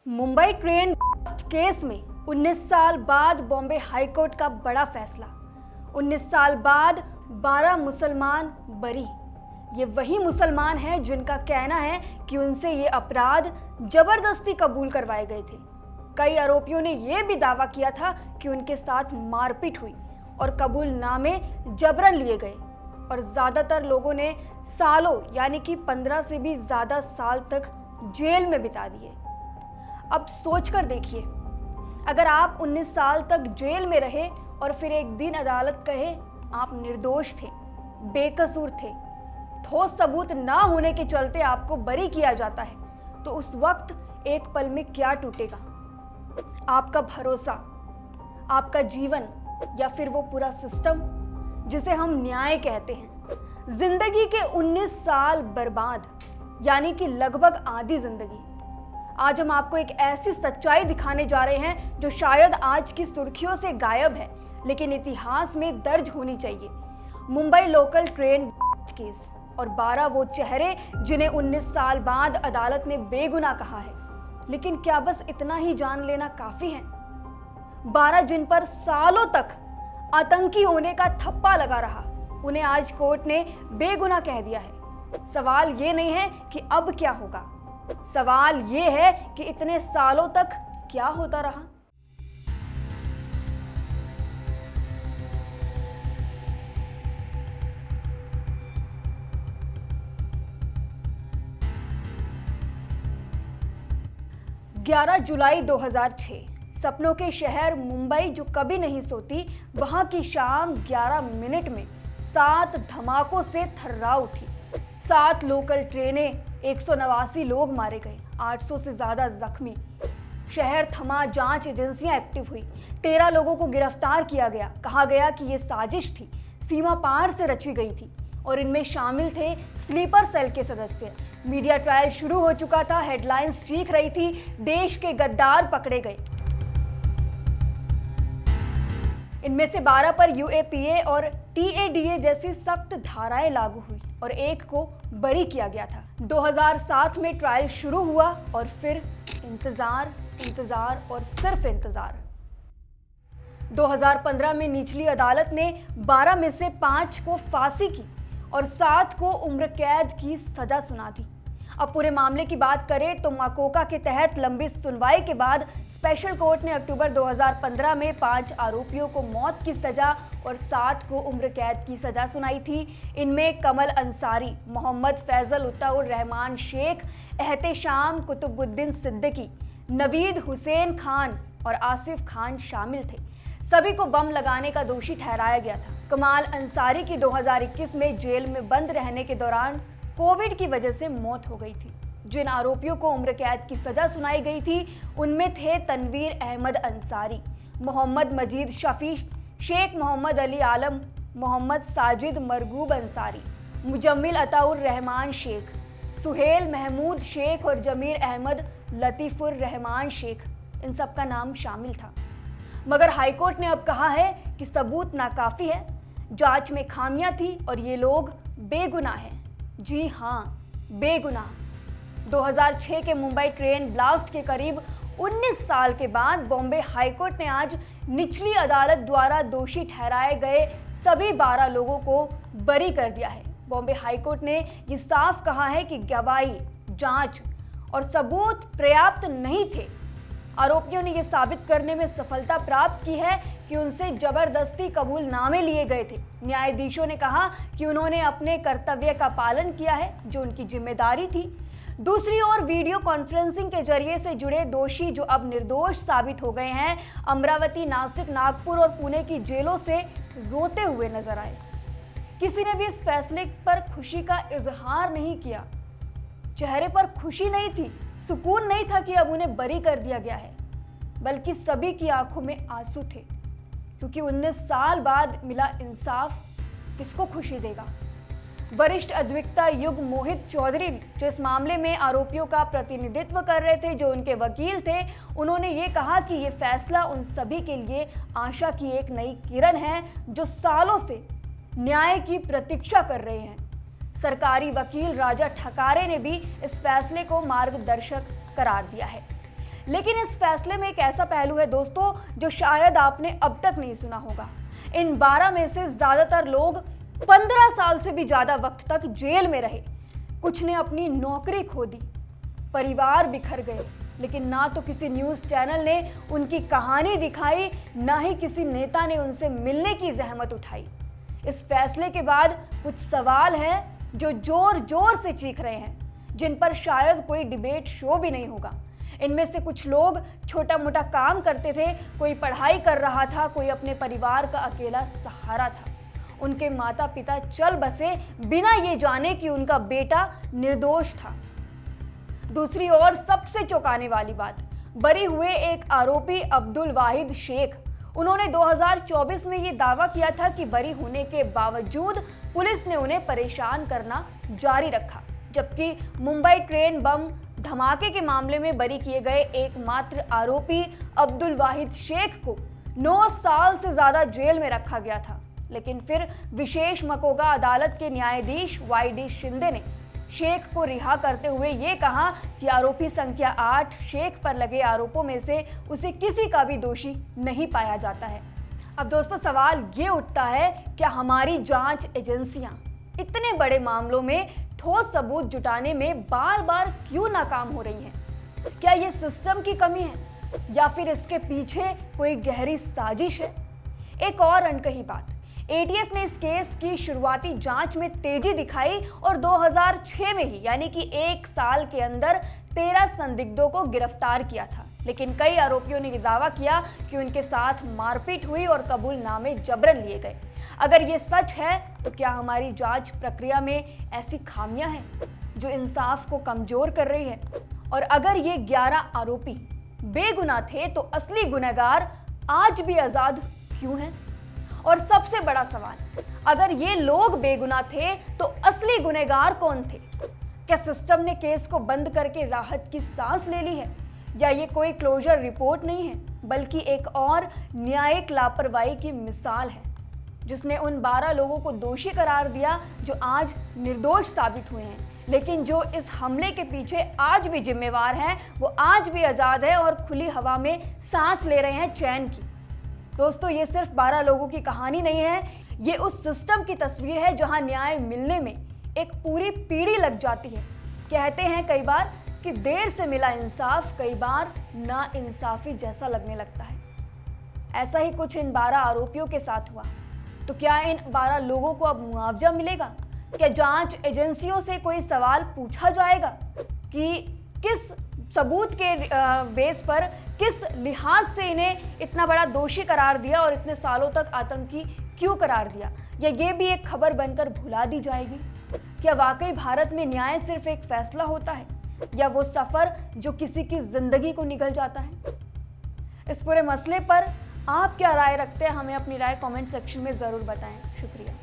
Mumbai train case में 19 साल बाद बॉम्बे हाईकोर्ट का बड़ा फैसला। 19 साल बाद 12 मुसलमान बरी। ये वही मुसलमान हैं जिनका कहना है कि उनसे ये अपराध जबरदस्ती कबूल करवाए गए थे। कई आरोपियों ने यह भी दावा किया था कि उनके साथ मारपीट हुई और कबूलनामे जबरन लिए गए और ज्यादातर लोगों ने सालों यानी कि 15 से भी ज्यादा साल तक जेल में बिता दिए। अब सोचकर देखिए, अगर आप 19 साल तक जेल में रहे और फिर एक दिन अदालत कहे आप निर्दोष थे, बेकसूर थे, ठोस सबूत ना होने के चलते आपको बरी किया जाता है, तो उस वक्त एक पल में क्या टूटेगा? आपका भरोसा, आपका जीवन, या फिर वो पूरा सिस्टम जिसे हम न्याय कहते हैं। जिंदगी के 19 साल बर्बाद, यानी कि लगभग आधी जिंदगी। आज हम आपको एक ऐसी सच्चाई दिखाने जा रहे हैं जो शायद आज की सुर्खियों से गायब है, लेकिन इतिहास में दर्ज होनी चाहिए। मुंबई लोकल ट्रेन केस और 12 वो चेहरे जिन्हें 19 साल बाद अदालत ने बेगुनाह कहा है। लेकिन क्या बस इतना ही जान लेना काफी है? 12 जिन पर सालों तक आतंकी होने का थप्पा लगा रहा, उन्हें आज कोर्ट ने बेगुनाह कह दिया है। सवाल ये नहीं है कि अब क्या होगा, सवाल ये है कि इतने सालों तक क्या होता रहा। जुलाई 2006, सपनों के शहर मुंबई जो कभी नहीं सोती, वहां की शाम 11 मिनट में 7 धमाकों से थर्रा उठी। 7 लोकल ट्रेनें, 189 लोग मारे गए, 800 से ज्यादा जख्मी। शहर थमा, जांच एजेंसियां एक्टिव हुई, 13 लोगों को गिरफ्तार किया गया। कहा गया कि यह साजिश थी, सीमा पार से रची गई थी और इनमें शामिल थे स्लीपर सेल के सदस्य। मीडिया ट्रायल शुरू हो चुका था, हेडलाइंस चीख रही थी, देश के गद्दार पकड़े गए। इनमें से 12 पर यूएपीए और टीएडीए जैसी सख्त धाराएं लागू हुई और एक को बरी किया गया था। 2007 में ट्रायल शुरू हुआ और फिर इंतजार और सिर्फ इंतजार। 2015 में निचली अदालत ने 12 में से 5 को फांसी की और 7 को उम्र कैद की सजा सुना दी। अब पूरे मामले की बात करें तो मकोका के तहत लंबी सुनवाई के बाद स्पेशल कोर्ट ने अक्टूबर 2015 में 5 आरोपियों को मौत की सजा और 7 को उम्र कैद की सजा सुनाई थी। इनमें कमल अंसारी, मोहम्मद फैजल उताउर रहमान शेख, एहतेशाम कुतुबुद्दीन सिद्दीकी, नवीद हुसैन खान और आसिफ खान शामिल थे। सभी को बम लगाने का दोषी ठहराया गया था। कमाल अंसारी की 2021 में जेल में बंद रहने के दौरान कोविड की वजह से मौत हो गई थी। जिन आरोपियों को उम्र कैद की सजा सुनाई गई थी उनमें थे तनवीर अहमद अंसारी, मोहम्मद मजीद शफी, शेख मोहम्मद अली आलम, मोहम्मद साजिद मरगूब अंसारी, मुजम्मिल अताउर रहमान शेख, सुहेल महमूद शेख और जमीर अहमद लतीफुर रहमान शेख। इन सब का नाम शामिल था। मगर हाईकोर्ट ने अब कहा है कि सबूत नाकाफी है, जांच में खामियां थी और ये लोग बेगुनाह हैं। जी हां, बेगुनाह। 2006 के मुंबई ट्रेन ब्लास्ट के करीब 19 साल के बाद बॉम्बे हाईकोर्ट ने आज निचली अदालत द्वारा दोषी ठहराए गए सभी 12 लोगों को बरी कर दिया है। बॉम्बे हाईकोर्ट ने ये साफ कहा है कि गवाही, जांच और सबूत पर्याप्त नहीं थे। आरोपियों ने यह साबित करने में सफलता प्राप्त की है कि उनसे जबरदस्ती कबूलनामे लिए गए थे। न्यायाधीशों ने कहा कि उन्होंने अपने कर्तव्य का पालन किया है जो उनकी जिम्मेदारी थी। दूसरी ओर वीडियो कॉन्फ्रेंसिंग के जरिए से जुड़े दोषी जो अब निर्दोष साबित हो गए हैं, अमरावती, नासिक, नागपुर और पुणे की जेलों से रोते हुए नजर आए। किसी ने भी इस फैसले पर खुशी का इजहार नहीं किया। चेहरे पर खुशी नहीं थी, सुकून नहीं था कि अब उन्हें बरी कर दिया गया है, बल्कि सभी की आंखों में आंसू थे, क्योंकि 19 साल बाद मिला इंसाफ किसको खुशी देगा। वरिष्ठ अधिवक्ता युग मोहित चौधरी, जो इस मामले में आरोपियों का प्रतिनिधित्व कर रहे थे, जो उनके वकील थे, उन्होंने ये कहा कि ये फैसला उन सभी के लिए आशा की एक नई किरण है जो सालों से न्याय की प्रतीक्षा कर रहे हैं। सरकारी वकील राजा ठकारे ने भी इस फैसले को मार्गदर्शक करार दिया है। लेकिन इस फैसले में एक ऐसा पहलू है दोस्तों जो शायद आपने अब तक नहीं सुना होगा। इन 12 में से ज्यादातर लोग 15 साल से भी ज्यादा वक्त तक जेल में रहे। कुछ ने अपनी नौकरी खो दी, परिवार बिखर गए, लेकिन ना तो किसी न्यूज़ चैनल ने उनकी कहानी दिखाई, ना ही किसी नेता ने उनसे मिलने की जहमत उठाई। इस फैसले के बाद कुछ सवाल हैं जो जोर जोर से चीख रहे हैं, जिन पर शायद कोई डिबेट शो भी नहीं होगा। इनमें से कुछ लोग छोटा मोटा काम करते थे, कोई पढ़ाई कर रहा था, कोई अपने परिवार का अकेला सहारा था। उनके माता पिता चल बसे बिना ये जाने कि उनका बेटा निर्दोष था। दूसरी ओर सबसे चौंकाने वाली बात, बरी हुए एक आरोपी अब्दुल वाहिद शेख, उन्होंने 2024 में ये दावा किया था कि बरी होने के बावजूद पुलिस ने उन्हें परेशान करना जारी रखा, जबकि मुंबई ट्रेन बम धमाके के मामले में बरी किए गए एकमात्र आरोपी अब्दुल वाहिद शेख को 9 साल से ज्यादा जेल में रखा गया था। लेकिन फिर विशेष मकोगा अदालत के न्यायाधीश YD शिंदे ने शेख को रिहा करते हुए ये कहा कि आरोपी संख्या 8 शेख पर लगे आरोपों में से उसे किसी का भी दोषी नहीं पाया जाता है। अब दोस्तों सवाल ये उठता है, क्या हमारी जांच एजेंसियां इतने बड़े मामलों में ठोस सबूत जुटाने में बार बार क्यों नाकाम हो रही हैं? क्या ये सिस्टम की कमी है या फिर इसके पीछे कोई गहरी साजिश है? एक और अनकही बात, ATS ने इस केस की शुरुआती जांच में तेजी दिखाई और 2006 में ही यानी कि 1 साल के अंदर 13 संदिग्धों को गिरफ्तार किया था। लेकिन कई आरोपियों ने दावा किया कि उनके साथ मारपीट हुई और कबूलनामे जबरन लिए गए। अगर ये सच है तो क्या हमारी जांच प्रक्रिया में ऐसी खामियां हैं जो इंसाफ को कमजोर कर रही है? और अगर ये 11 आरोपी बेगुनाह थे तो असली गुनहगार आज भी आजाद क्यों हैं? और सबसे बड़ा सवाल, अगर ये लोग बेगुनाह थे तो असली गुनहगार कौन थे? क्या सिस्टम ने केस को बंद करके राहत की सांस ले ली है, या ये कोई क्लोजर रिपोर्ट नहीं है बल्कि एक और न्यायिक लापरवाही की मिसाल है, जिसने उन 12 लोगों को दोषी करार दिया जो आज निर्दोष साबित हुए हैं, लेकिन जो इस हमले के पीछे आज भी जिम्मेवार हैं वो आज भी आज़ाद है और खुली हवा में सांस ले रहे हैं चैन की। दोस्तों ये सिर्फ 12 लोगों की कहानी नहीं है, ये उस सिस्टम की तस्वीर है जहां न्याय मिलने में एक पूरी पीढ़ी लग जाती है। कहते हैं कई बार कि देर से मिला इंसाफ कई बार ना इंसाफी जैसा लगने लगता है। ऐसा ही कुछ इन 12 आरोपियों के साथ हुआ। तो क्या इन 12 लोगों को अब मुआवजा मिलेगा? क्या जांच एजेंसियों से कोई सवाल पूछा जाएगा कि किस सबूत के बेस पर, किस लिहाज से इन्हें इतना बड़ा दोषी करार दिया और इतने सालों तक आतंकी क्यों करार दिया? या ये भी एक खबर बनकर भुला दी जाएगी? क्या वाकई भारत में न्याय सिर्फ एक फैसला होता है या वो सफर जो किसी की जिंदगी को निगल जाता है? इस पूरे मसले पर आप क्या राय रखते हैं? हमें अपनी राय कमेंट सेक्शन में ज़रूर बताएं। शुक्रिया।